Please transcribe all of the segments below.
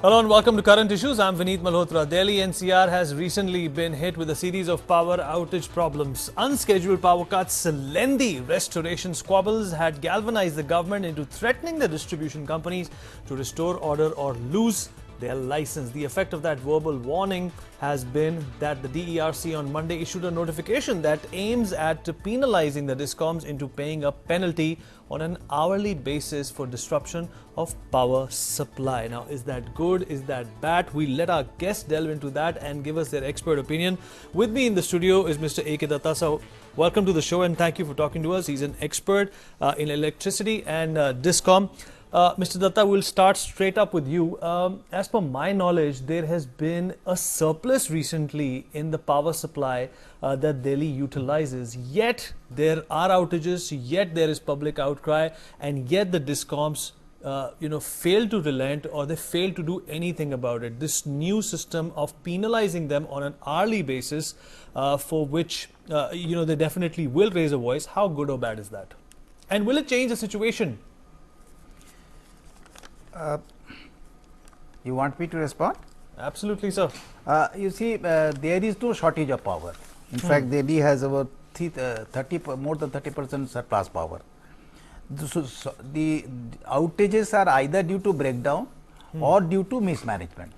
Hello and welcome to Current Issues. I'm Vineet Malhotra. Delhi NCR has recently been hit with a series of power outage problems. Unscheduled power cuts, lengthy restoration squabbles had galvanized the government into threatening the distribution companies to restore order or lose their license. The effect of that verbal warning has been that the DERC on Monday issued a notification that aims at penalizing the discoms into paying a penalty on an hourly basis for disruption of power supply. Now, is that good? Is that bad? We let our guests delve into that and give us their expert opinion. With me in the studio is Mr. A.K. Datta. So, welcome to the show and thank you for talking to us. He's an expert in electricity and discom. Mr. Datta, we'll start straight up with you. As per my knowledge, there has been a surplus recently in the power supply that Delhi utilizes. Yet there are outages, yet there is public outcry, and yet the discoms fail to relent or they fail to do anything about it. This new system of penalizing them on an hourly basis for which they definitely will raise a voice. How good or bad is that? And will it change the situation? You want me to respond? Absolutely, sir. You see, there is no shortage of power. In fact, Delhi has about more than 30% surplus power. So the outages are either due to breakdown or due to mismanagement.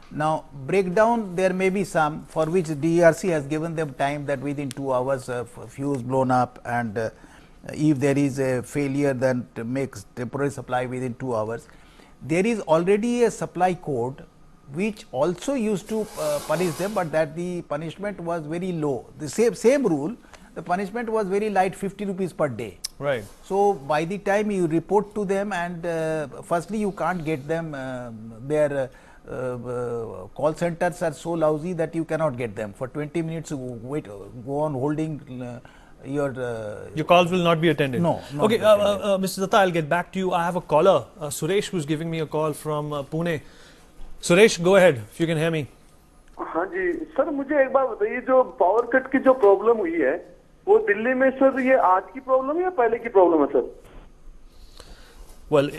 Now, breakdown there may be some for which DERC has given them time that within 2 hours fuse blown up, and if there is a failure, then to make temporary supply within 2 hours. There is already a supply code which also used to punish them, but that the punishment was very low. The same rule, the punishment was very light, 50 rupees per day. Right. So, by the time you report to them, and firstly you can't get them, their call centers are so lousy that you cannot get them. For 20 minutes go on holding your calls will not be attended. No. Okay, Mr. Datta, I'll get back to you. I have a caller, Suresh, who's giving me a call from Pune. Suresh, go ahead if you can hear me. हाँ जी sir, मुझे एक बात बताइए, जो power cut की जो problem हुई है वो दिल्ली में सर ये आज की प्रॉब्लम है या पहले की प्रॉब्लम है sir? Well,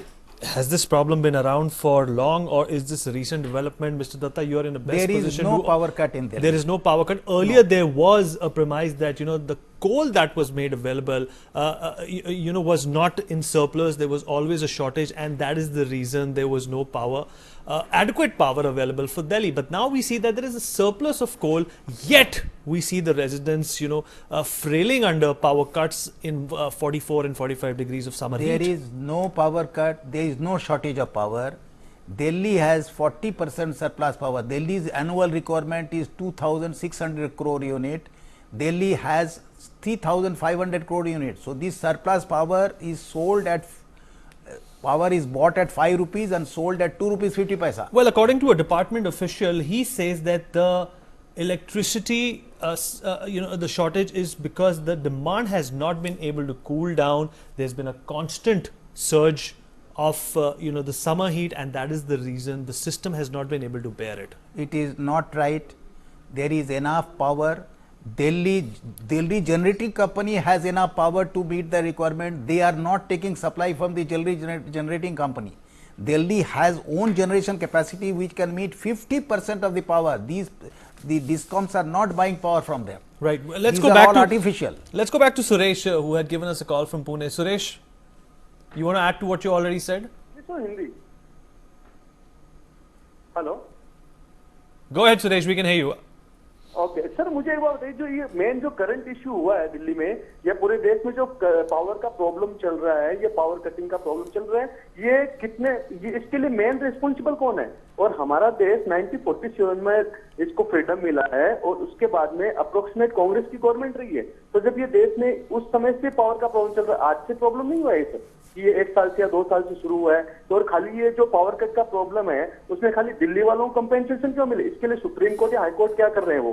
has this problem been around for long, or is this a recent development? Mr. Datta, you are in the best position. There is no power cut in there. There is no power cut. Earlier, there was a premise that, the coal that was made available, was not in surplus. There was always a shortage, and that is the reason there was no power, adequate power available for Delhi. But now we see that there is a surplus of coal, yet we see the residents, frailing under power cuts in 44 and 45 degrees of summer heat. There is no power cut. There is no shortage of power. Delhi has 40% surplus power. Delhi's annual requirement is 2,600 crore unit. Delhi has 3,500 crore units. So, this surplus power is sold at bought at 5 rupees and sold at 2 rupees 50 paisa. Well, according to a department official, he says that the electricity, the shortage is because the demand has not been able to cool down. There's been a constant surge of the summer heat, and that is the reason the system has not been able to bear it. It is not right. There is enough power. Delhi generating company has enough power to meet the requirement. They are not taking supply from the Delhi generating company. Delhi has own generation capacity which can meet 50% of the power. The discoms are not buying power from them. Right. Well, let's These go are back all to artificial. Let's go back to Suresh, who had given us a call from Pune. Suresh, you want to add to what you already said? Hindi. Hello. Go ahead, Suresh. We can hear you. Okay sir, मुझे एक बात बताइए, जो ये main जो current issue हुआ है दिल्ली में या पूरे देश में जो पावर का प्रॉब्लम चल रहा है, ये पावर कटिंग का प्रॉब्लम चल रहा है, इसके लिए मेन रिस्पॉन्सिबल कौन है? और हमारा देश 1947 में इसको फ्रीडम मिला है और उसके बाद में अप्रोक्सीमेट कांग्रेस की गवर्नमेंट रही है. तो जब ये देश में उस समय से पावर का प्रॉब्लम चल रहा है, आज से प्रॉब्लम नहीं हुआ है सर, ये 1 साल से या 2 साल से शुरू हुआ है. तो और खाली ये जो पावर कट का प्रॉब्लम है उसमें खाली दिल्ली वालों को कंपेंसेशन क्यों मिले? इसके लिए सुप्रीम कोर्ट या हाई कोर्ट क्या कर रहे हैं? वो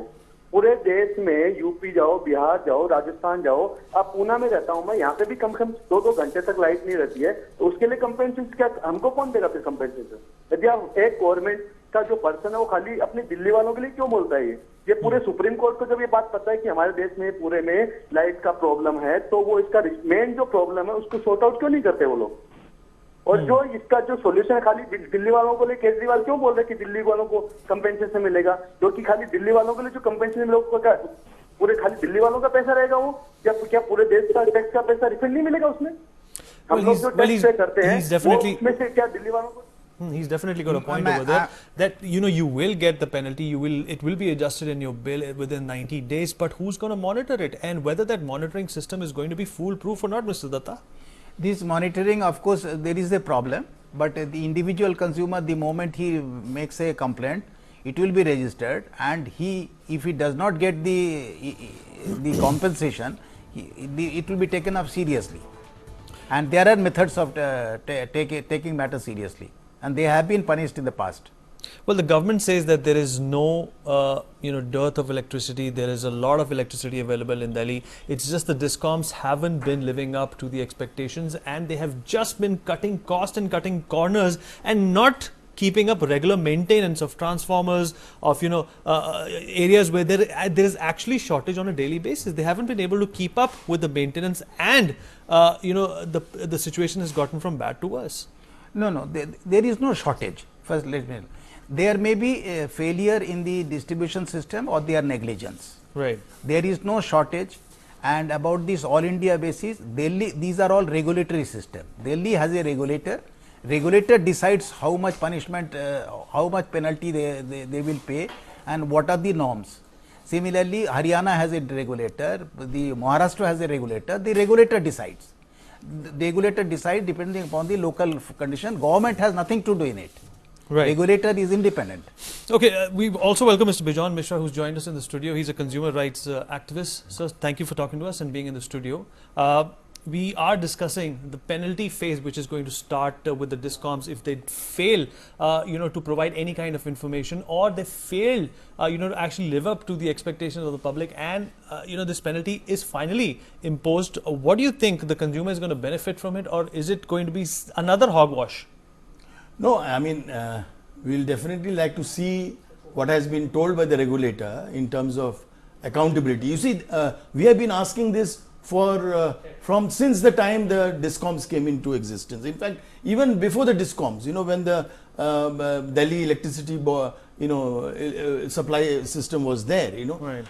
पूरे देश में यूपी जाओ, बिहार जाओ, राजस्थान जाओ, अब पूना में रहता हूं मैं, यहाँ पे भी कम से कम 2-2 घंटे तक लाइट नहीं रहती है. तो उसके लिए कंपेंसेशन क्या, हमको कौन देगा फिर कंपेंसेशन? यदि आप एक गवर्नमेंट का जो पर्सन है वो खाली अपनी दिल्ली वालों के लिए क्यों बोलता है? ये पूरे सुप्रीम कोर्ट को जब ये बात पता है कि हमारे देश में पूरे में लाइट का प्रॉब्लम है, तो वो इसका मेन जो प्रॉब्लम है उसको सॉर्ट आउट क्यों नहीं करते वो लोग? और जो इसका जो सोल्यूशन है खाली दिल्ली वालों को लिए केजरीवाल क्यों बोल रहे हैं कि दिल्ली वालों को कंपेंसेशन मिलेगा, जो कि खाली दिल्ली वालों के लिए जो कंपेंसेशन मिलेगा पूरे खाली दिल्ली वालों का पैसा रहेगा वो, या क्या पूरे देश का टैक्स का पैसा रिफंड नहीं मिलेगा उसमें? हम लोग जो टैक्स पे करते हैं वो उसमें से क्या दिल्ली वालों को? He's definitely got a point over there that you will get the penalty, it will be adjusted in your bill within 90 days, but who's going to monitor it and whether that monitoring system is going to be foolproof or not, Mr. Datta? This monitoring, of course, there is a problem, but the individual consumer, the moment he makes a complaint, it will be registered, and if he does not get the compensation, it will be taken up seriously, and there are methods of taking matters seriously, and they have been punished in the past. Well, the government says that there is no dearth of electricity. There is a lot of electricity available in Delhi. It's just the discoms haven't been living up to the expectations, and they have just been cutting cost and cutting corners and not keeping up regular maintenance of transformers, of areas where there is actually shortage on a daily basis. They haven't been able to keep up with the maintenance, and the situation has gotten from bad to worse. No, there is no shortage. First, let me. There may be a failure in the distribution system or their negligence. Right. There is no shortage, and about this all India basis, Delhi, these are all regulatory system. Delhi has a regulator. Regulator decides how much punishment, how much penalty they will pay, and what are the norms. Similarly, Haryana has a regulator, the Maharashtra has a regulator. The regulator decides. The regulator decides depending upon the local condition. Government has nothing to do in it. Right. Regulator is independent. Okay, we also welcome Mr. Bijon Mishra, who's joined us in the studio. He's a consumer rights activist. Sir, thank you for talking to us and being in the studio. We are discussing the penalty phase, which is going to start with the discoms if they fail, to provide any kind of information, or they fail, to actually live up to the expectations of the public, and this penalty is finally imposed. What do you think, the consumer is going to benefit from it, or is it going to be another hogwash? No, I mean, we'll definitely like to see what has been told by the regulator in terms of accountability. You see, we have been asking this from since the time the discoms came into existence. In fact, even before the discoms, when the Delhi electricity supply system was there, Right.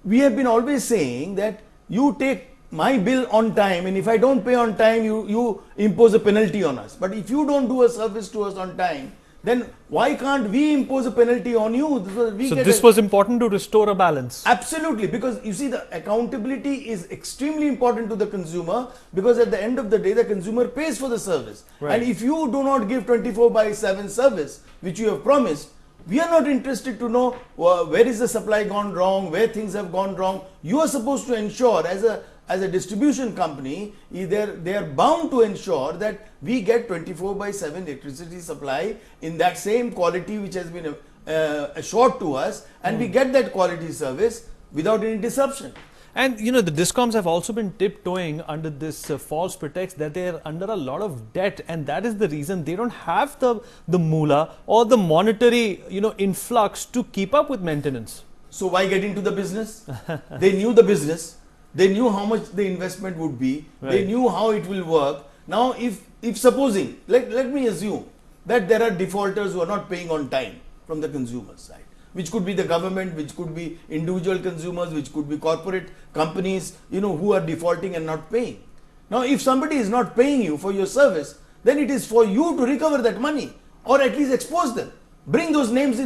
We have been always saying that you take my bill on time, and if I don't pay on time, you impose a penalty on us. But if you don't do a service to us on time, then why can't we impose a penalty on you? So this was important to restore a balance. Absolutely, because you see, the accountability is extremely important to the consumer, because at the end of the day, the consumer pays for the service. Right. And if you do not give 24/7 service, which you have promised, we are not interested to know where is the supply gone wrong, where things have gone wrong. You are supposed to ensure, as a distribution company, they are bound to ensure that we get 24/7 electricity supply in that same quality which has been assured to us, and we get that quality service without any disruption. And the discoms have also been tiptoeing under this false pretext that they are under a lot of debt, and that is the reason they don't have the moolah or the monetary influx to keep up with maintenance. So why get into the business? They knew the business. They knew how much the investment would be. Right. They knew how it will work. Now, if supposing, let me assume that there are defaulters who are not paying on time from the consumer side, which could be the government, which could be individual consumers, which could be corporate companies, who are defaulting and not paying. Now, if somebody is not paying you for your service, then it is for you to recover that money, or at least expose them. Bring those names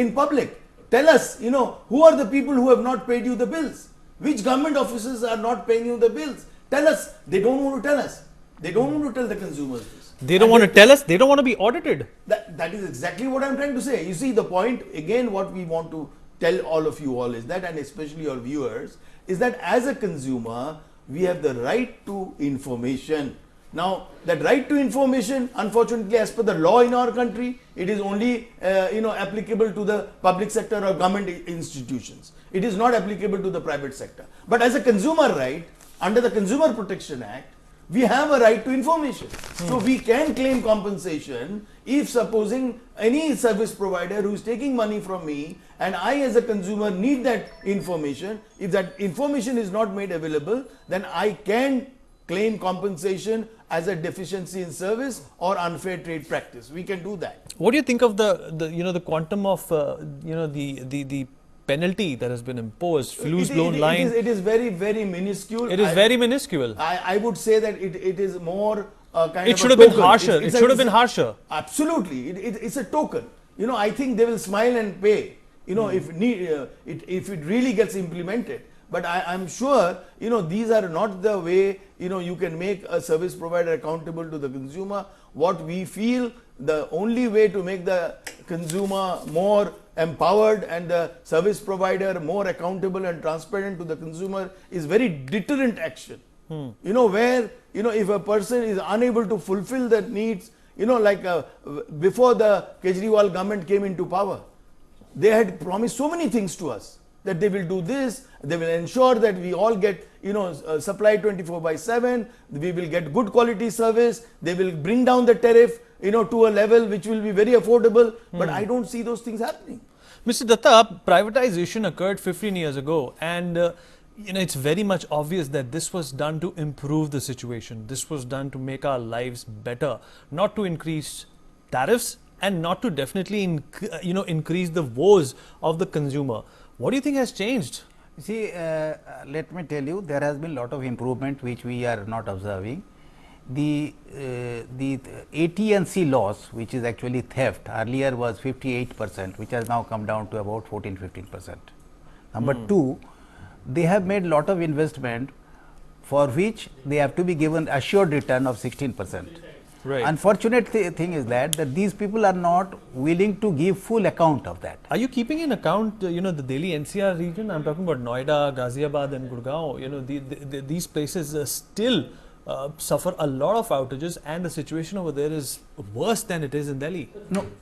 in public. Tell us, who are the people who have not paid you the bills? Which government offices are not paying you the bills? Tell us. They don't want to tell us. They don't want to tell the consumers this. They don't want to tell us. They don't want to be audited. That is exactly what I'm trying to say. You see, the point, again, what we want to tell all of you all is that, and especially your viewers, is that as a consumer, we have the right to information. Now, that right to information, unfortunately, as per the law in our country, it is only applicable to the public sector or government institutions. It is not applicable to the private sector. But as a consumer right, under the Consumer Protection Act, we have a right to information. So we can claim compensation if supposing any service provider who is taking money from me, and I as a consumer need that information, if that information is not made available, then I can claim compensation as a deficiency in service or unfair trade practice. We can do that. What do you think of the quantum of the penalty that has been imposed? Flues blown line. It is very, very minuscule. It is very minuscule. I would say that it is more kind It of should a have been token. harsher. It should have been harsher. Absolutely. It's a token. I think they will smile and pay, if it really gets implemented. But I'm sure, these are not the way, you can make a service provider accountable to the consumer. What we feel, the only way to make the consumer more empowered and the service provider more accountable and transparent to the consumer is very deterrent action. Where, if a person is unable to fulfill their needs, like before the Kejriwal government came into power, they had promised so many things to us, that they will do this, they will ensure that we all get, supply 24/7, we will get good quality service, they will bring down the tariff, to a level which will be very affordable, but I don't see those things happening. Mr. Datta, privatization occurred 15 years ago, and it's very much obvious that this was done to improve the situation. This was done to make our lives better, not to increase tariffs and not to definitely increase the woes of the consumer. What do you think has changed? See, let me tell you, there has been a lot of improvement which we are not observing. The AT&C loss, which is actually theft, earlier was 58%, which has now come down to about 14-15%. Number two, they have made a lot of investment for which they have to be given assured return of 16%. Right. Unfortunate thing is that these people are not willing to give full account of that. Are you keeping in account, the Delhi NCR region? I'm talking about Noida, Ghaziabad and Gurgaon. These places still suffer a lot of outages, and the situation over there is worse than it is in Delhi.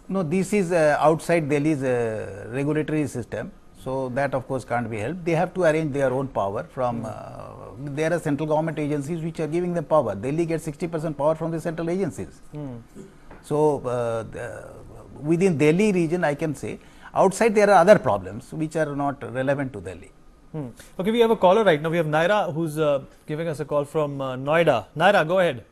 No, this is outside Delhi's regulatory system. So that of course can't be helped. They have to arrange their own power from, there are central government agencies which are giving them power. Delhi gets 60% power from the central agencies. So within Delhi region, I can say, outside there are other problems which are not relevant to Delhi. Okay, we have a caller right now. We have Naira who's giving us a call from Noida. Naira, go ahead.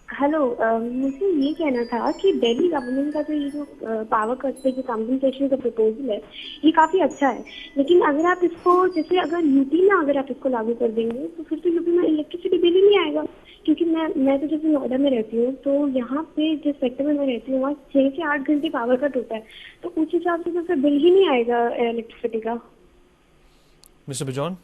Hello, मुझे ये कहना था कि Delhi government का जो power cut पे जो compensation का प्रपोजल है, ये काफ़ी अच्छा है, लेकिन अगर आप इसको जैसे अगर यूपी में अगर आप इसको लागू कर देंगे तो फिर तो यूपी में इलेक्ट्रिसिटी बिल ही नहीं आएगा, क्योंकि मैं तो जैसे नोएडा में रहती हूँ, तो यहाँ पे जिस सेक्टर में मैं रहती हूँ वहाँ 6 से 8 घंटे पावर कट होता है, तो उस हिसाब से तो फिर बिल ही नहीं आएगा इलेक्ट्रिसिटी का. Mr. Bijon,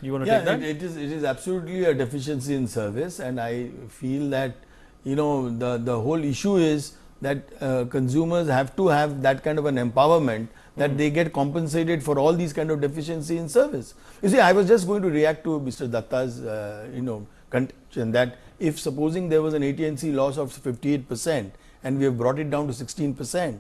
you want to take that? It is absolutely a deficiency in service, and I feel that the whole issue is that consumers have to have that kind of an empowerment that they get compensated for all these kind of deficiency in service. You see, I was just going to react to Mr. Datta's contention that if supposing there was an AT&C loss of 58% and we have brought it down to 16%,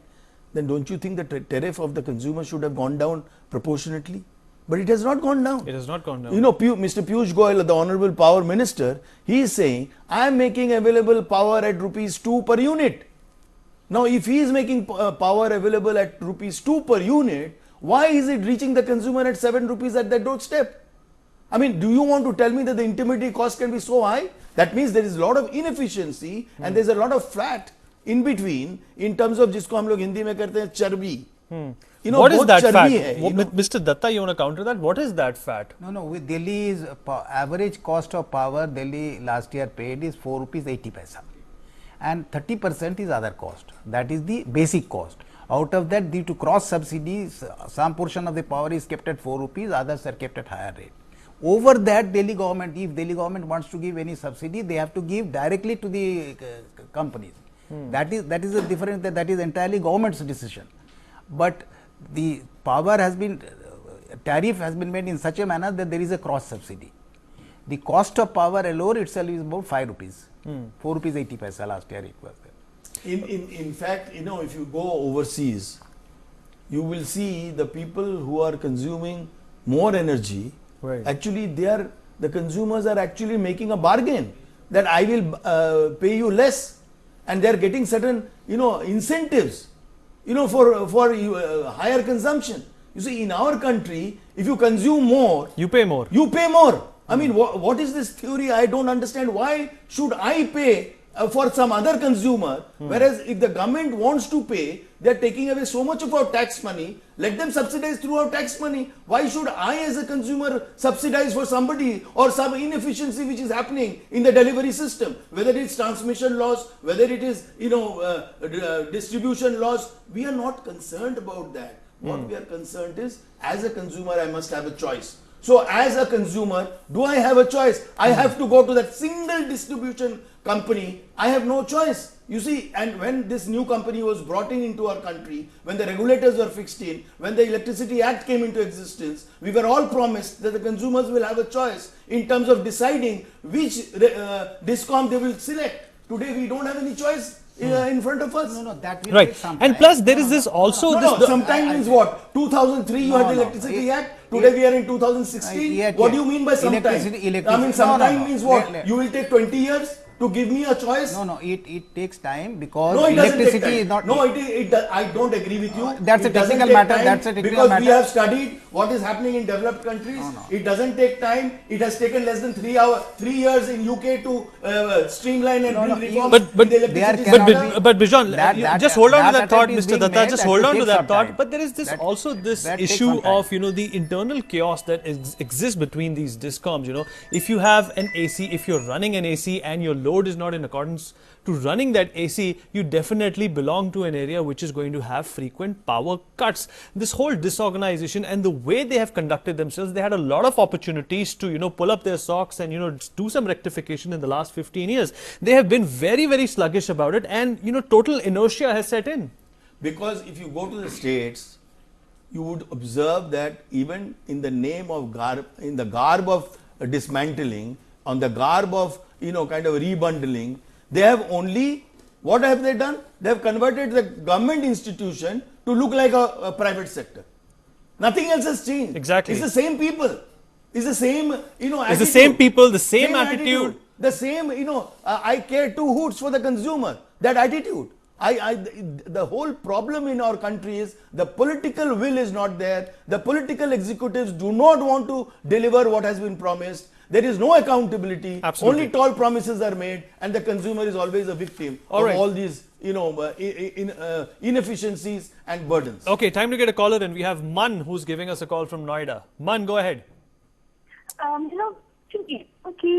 then don't you think the tariff of the consumer should have gone down proportionately? But it has not gone down. It has not gone down. Mr. Piyush Goyal, the Honorable Power Minister, he is saying, I am making available power at ₹2 per unit. Now, if he is making power available at ₹2 per unit, why is it reaching the consumer at ₹7 at their doorstep? I mean, do you want to tell me that the intermediary cost can be so high? That means there is a lot of inefficiency and there is a lot of fat in between in terms of jisko hum log Hindi mein karte hain charbi. What is that fat? Mr. Datta, you want to counter that? What is that fat? No, with Delhi's average cost of power, Delhi last year paid is ₹4.80. And 30% is other cost. That is the basic cost. Out of that, due to cross subsidies, some portion of the power is kept at ₹4, others are kept at higher rate. Over that, Delhi government, if Delhi government wants to give any subsidy, they have to give directly to the companies. That is a different, that is entirely government's decision. But the power has been, tariff has been made in such a manner that there is a cross subsidy. The cost of power alone itself is about ₹5, ₹4.80 last year it was there. In fact, if you go overseas, you will see the people who are consuming more energy, right. Actually the consumers are actually making a bargain that I will pay you less, and they are getting certain incentives for higher consumption. You see, in our country, if you consume more, you pay more. You pay more. I mean, what is this theory? I don't understand. Why should I pay for some other consumer, whereas if the government wants to pay, they're taking away so much of our tax money. Let them subsidize through our tax money. Why should I as a consumer subsidize for somebody or some inefficiency which is happening in the delivery system? Whether it's transmission loss, whether it is distribution loss, we are not concerned about that. What we are concerned is, as a consumer, I must have a choice. So as a consumer, do I have a choice? I have to go to that single distribution company. I have no choice. You see, and when this new company was brought into our country, when the regulators were fixed in, when the Electricity Act came into existence, we were all promised that the consumers will have a choice in terms of deciding which discom they will select. Today we don't have any choice in front of us. No, that will Right. take some And time. plus there is this also this Sometime means what? 2003 you had the Electricity Act. Today we are in 2016. What do you mean by sometime? I mean sometime means what? You will take 20 years to give me a choice? No, it takes time because No, it doesn't take electricity time. is not. No, I don't agree with you. That's a It doesn't technical take matter, time that's a technical because we matter. have studied what is happening in developed countries. It doesn't take time. It has taken less than 3 years in UK to streamline and bring reforms But in the electricity cannot sector. but Bijan, just hold on to that thought, attempt is Mr. being Datta. made, Just that hold will on to take that some thought. time. But there is this also this that takes issue some time. of the internal chaos that exists between these discoms. If you have an AC, if you're running an AC and your load is not in accordance to running that AC, you definitely belong to an area which is going to have frequent power cuts. This whole disorganization and the way they have conducted themselves, they had a lot of opportunities to pull up their socks and do some rectification in the last 15 years. They have been very, very sluggish about it, and total inertia has set in. Because if you go to the states, you would observe that even in the name of in the garb of dismantling, on the garb of kind of rebundling, they have only, what have they done? They have converted the government institution to look like a private sector. Nothing else has changed. Exactly. It's the same people. It's the same, It's the same people, the same attitude. The same, I care two hoots for the consumer. That attitude. The whole problem in our country is the political will is not there. The political executives do not want to deliver what has been promised. There is no accountability. Absolutely. Only tall promises are made, and the consumer is always a victim of all these, inefficiencies and burdens. Okay, time to get a caller in. We have Man who's giving us a call from Noida. Man, go ahead. कि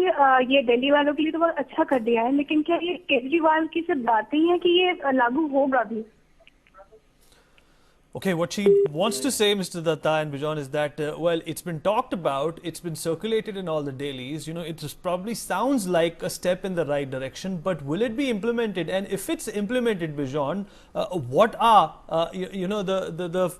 ये दिल्ली वालों के लिए तो बहुत अच्छा कर दिया है, लेकिन क्या ये केजरीवाल की सिर्फ बातें हैं कि ये लागू होगा भी? Okay, what she wants to say, Mr. Datta and Bijan, is that, well, it's been talked about, it's been circulated in all the dailies, it just probably sounds like a step in the right direction, but will it be implemented? And if it's implemented, Bijan, what are, the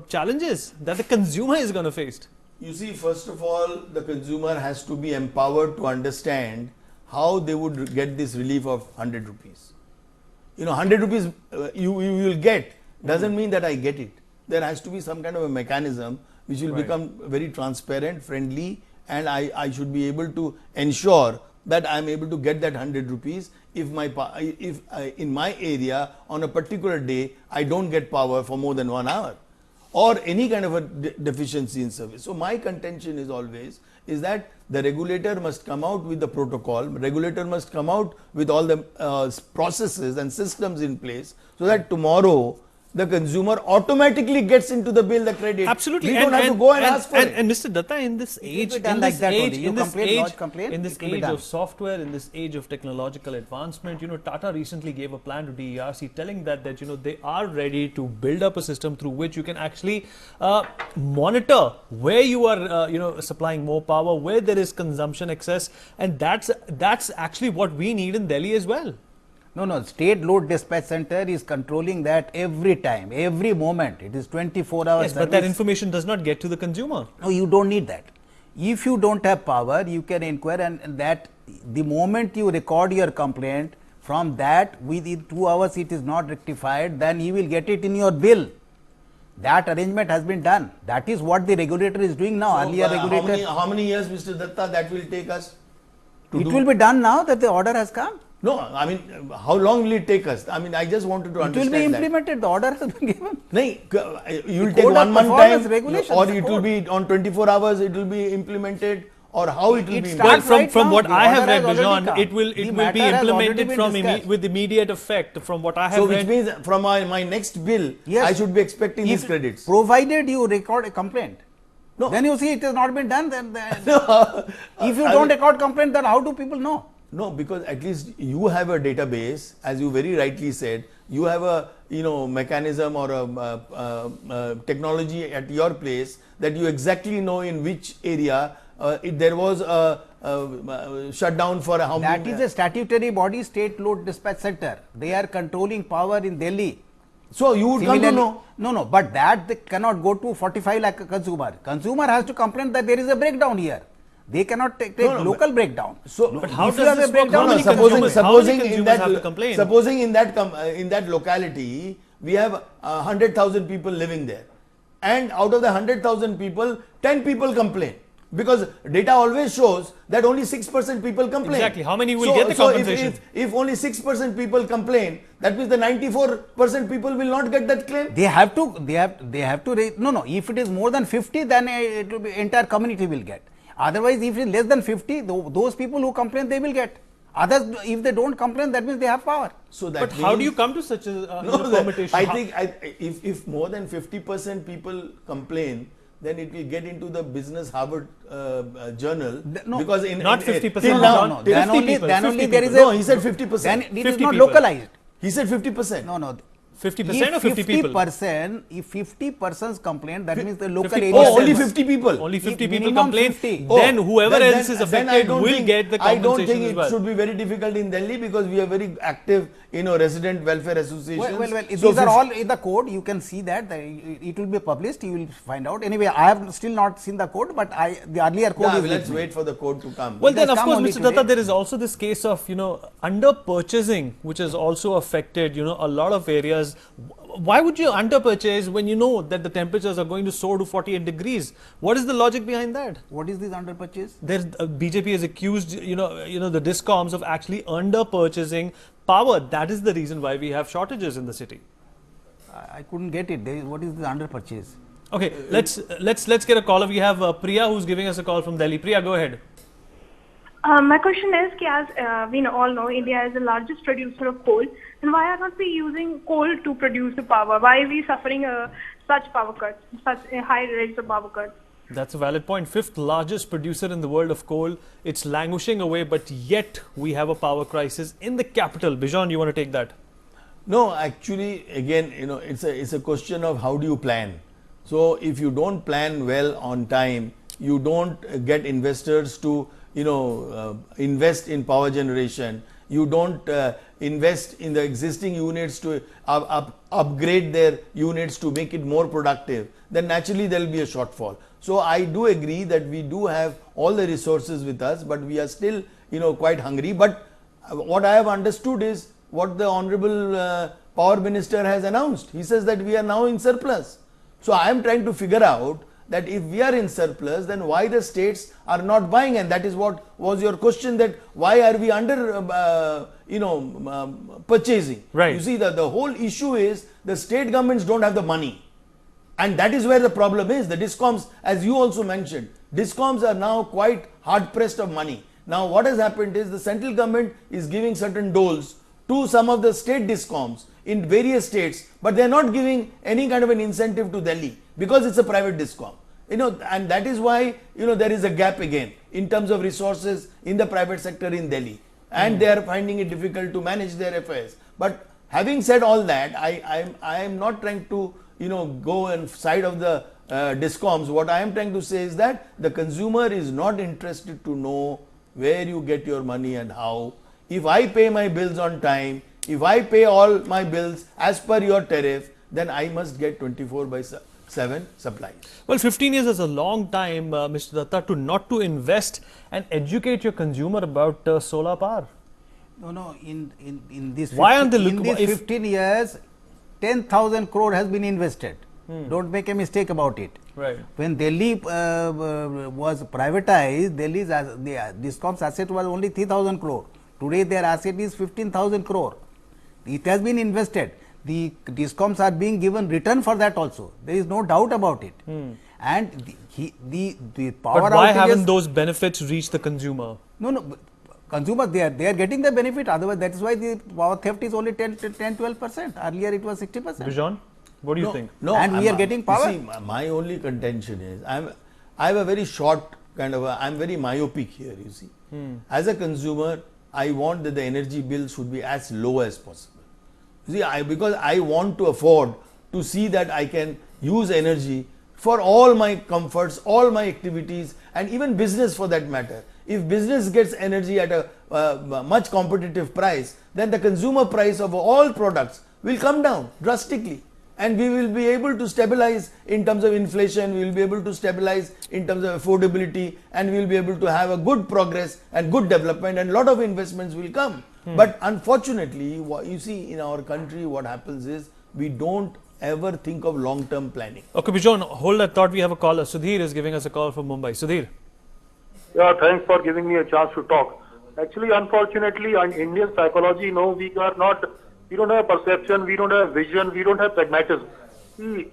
challenges that the consumer is going to face? You see, first of all, the consumer has to be empowered to understand how they would get this relief of 100 rupees. 100 rupees you will get. Doesn't mean that I get it. There has to be some kind of a mechanism which will become very transparent, friendly, and I should be able to ensure that I am able to get that 100 rupees if in my area on a particular day I don't get power for more than 1 hour or any kind of a deficiency in service. So my contention is always is that the regulator must come out with the protocol, regulator must come out with all the processes and systems in place so that tomorrow the consumer automatically gets into the bill the credit. Absolutely. We don't have to go and ask for it. And Mr. Datta, in this age, in this age of software, in this age of technological advancement, Tata recently gave a plan to DERC telling that they are ready to build up a system through which you can actually monitor where you are, supplying more power, where there is consumption excess, and that's actually what we need in Delhi as well. No, State Load Dispatch Center is controlling that every time, every moment. It is 24 hours. Yes, but that information does not get to the consumer. No, you don't need that. If you don't have power, you can inquire, and that the moment you record your complaint, from that within 2 hours it is not rectified, then you will get it in your bill. That arrangement has been done. That is what the regulator is doing now. So, Earlier regulator. how many years, Mr. Datta, that will take us? It will be done now that the order has come. No, I mean, how long will it take us? I mean, I just wanted to understand It will be that. implemented. The order has been given. You will The take code 1 of month performance time, regulations, or the it will code. be on 24 hours, it will be implemented, or how it will It be starts Well, from, right from now. what The I have order read, has already Bijan, come. it will The be matter has already implemented been from discussed. with immediate effect. From what I have So which read, means from my next bill, Yes. I should be expecting If- these credits. Provided you record a complaint. No. Then you see it has not been done. Then if you I don't mean- record complaint, then how do people know? No, because at least you have a database, as you very rightly said. You have a mechanism or a technology at your place that you exactly know in which area if there was a shutdown for how That many. is a statutory body, State Load Dispatch Center. They are controlling power in Delhi. So you would come to know. No, but that they cannot go to 45 lakh consumer. Consumer has to complain that there is a breakdown here. They cannot take No, local breakdown. So, but how if does you have this a work? breakdown, How many supposing consumers- how many in consumers that have to complain? supposing in that locality we have 100,000 people living there, and out of the 100,000 people, 10 people complain. Because data always shows that only 6% people complain. Exactly. How many will get the so compensation? if only 6% people complain, that means the 94% people will not get that claim. they have to raise. No. If it is more than 50, then it will be entire community will get. Otherwise, if it is less than 50, those people who complain, they will get. Others, if they don't complain, that means they have power. So that but how do means- you come to such a No, permutation? I How- think if more than 50% people complain, then it will get into the Business Harvard journal. No, because in not in- 50%, till no, now- no, till Then 50 only, people, then 50 only there is people. a. No, he said 50%. Then it is 50 not people. localized. He said 50%. No. 50% or 50 people? 50%, if 50 persons complain, that means the local 50 area. Oh, only percent. 50 people. Only 50 people minimum complain. 50. Then Oh, whoever then- else is then I affected don't will think- get the I don't compensation think as it well. should be very difficult in Delhi because we are very active, resident welfare associations. Well, So these are all in the code. You can see that it will be published. You will find out. Anyway, I have still not seen the code, but the earlier code Yeah, is with let's me. wait for the code to come. Well, It then has of come course, only Mr. Datta, today. there is also this case of under purchasing, which has also affected a lot of areas. Why would you under purchase when you know that the temperatures are going to soar to 48 degrees? What is the logic behind that? What is this under purchase? There's BJP has accused the discoms of actually under purchasing power. That is the reason why we have shortages in the city. I couldn't get it. What is this under purchase? Okay, let's get a caller. We have Priya who's giving us a call from Delhi. Priya, go ahead. My question is, as we all know, India is the largest producer of coal. Then why are not we using coal to produce the power? Why are we suffering such power cuts, such high rates of power cuts? That's a valid point. Fifth largest producer in the world of coal. It's languishing away, but yet we have a power crisis in the capital. Bijan, you want to take that? No, actually, again, it's a question of how do you plan. So if you don't plan well on time, you don't get investors to invest in power generation. You don't invest in the existing units to upgrade their units to make it more productive. Then naturally there will be a shortfall. So I do agree that we do have all the resources with us, but we are still quite hungry. But what I have understood is what the Honorable Power Minister has announced. He says that we are now in surplus. So I am trying to figure out that if we are in surplus, then why the states are not buying, and that is what was your question, that why are we under purchasing. Right. You see, the whole issue is the state governments don't have the money, and that is where the problem is. The discoms, as you also mentioned, discoms are now quite hard pressed of money. Now what has happened is the central government is giving certain doles to some of the state discoms in various states, but they are not giving any kind of an incentive to Delhi because it's a private discom. And that is why there is a gap again in terms of resources in the private sector in Delhi, and they are finding it difficult to manage their affairs. But having said all that, I am not trying to go on side of the discoms. What I am trying to say is that the consumer is not interested to know where you get your money and how. If I pay my bills on time, if I pay all my bills as per your tariff, then I must get 24/7 supplies. Well, 15 years is a long time, Mr. Datta, not to invest and educate your consumer about solar power. No. In this. Why aren't they in looking? these 15 years, 10,000 crore has been invested. Don't make a mistake about it. Right. When Delhi was privatized, Delhi's the discom's asset was only 3,000 crore. Today their asset is 15,000 crore. It has been invested. The discoms are being given return for that also. There is no doubt about it. and the power But why outages, haven't those benefits reached the consumer? no, consumers, they are getting the benefit, otherwise that is why the power theft is only 10-12%. Earlier it was 60%. Bijan, what do you think? And we are getting power. You see, my only contention is I have a very short kind of I'm very myopic here. You see, as a consumer, I want that the energy bill should be as low as possible. You see, because I want to afford to see that I can use energy for all my comforts, all my activities, and even business for that matter. If business gets energy at a much competitive price, then the consumer price of all products will come down drastically, and we will be able to stabilize in terms of inflation, we will be able to stabilize in terms of affordability, and we will be able to have a good progress and good development, and a lot of investments will come. But unfortunately, what you see in our country, what happens is we don't ever think of long-term planning. Okay, Bijan, hold that thought. We have a caller. Sudhir is giving us a call from Mumbai. Sudhir. Yeah, thanks for giving me a chance to talk. Actually, unfortunately, in Indian psychology, no, we don't have perception, we don't have vision, we don't have pragmatism. See,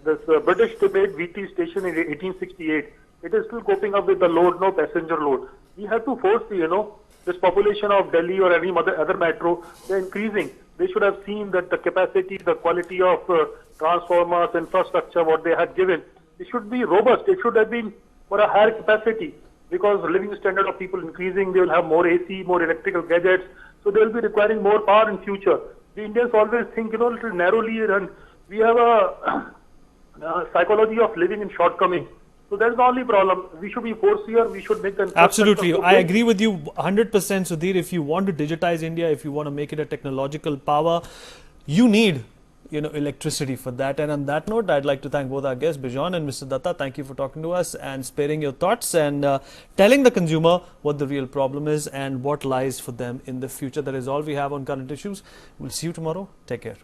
this British debate VT station in 1868, it is still coping up with the load, no passenger load. We have to force this population of Delhi or any other metro, they're increasing. They should have seen that the capacity, the quality of transformers, infrastructure, what they had given, it should be robust. It should have been for a higher capacity, because living standard of people increasing, they will have more AC, more electrical gadgets, so they will be requiring more power in future. The Indians always think, little narrowly, and we have a psychology of living in shortcomings. So that's the only problem. We should be forcier. We should make an Absolutely. I agree with you 100%, Sudhir. If you want to digitize India, if you want to make it a technological power, you need electricity for that. And on that note, I'd like to thank both our guests, Bijan and Mr. Datta. Thank you for talking to us and sparing your thoughts and telling the consumer what the real problem is and what lies for them in the future. That is all we have on current issues. We'll see you tomorrow. Take care.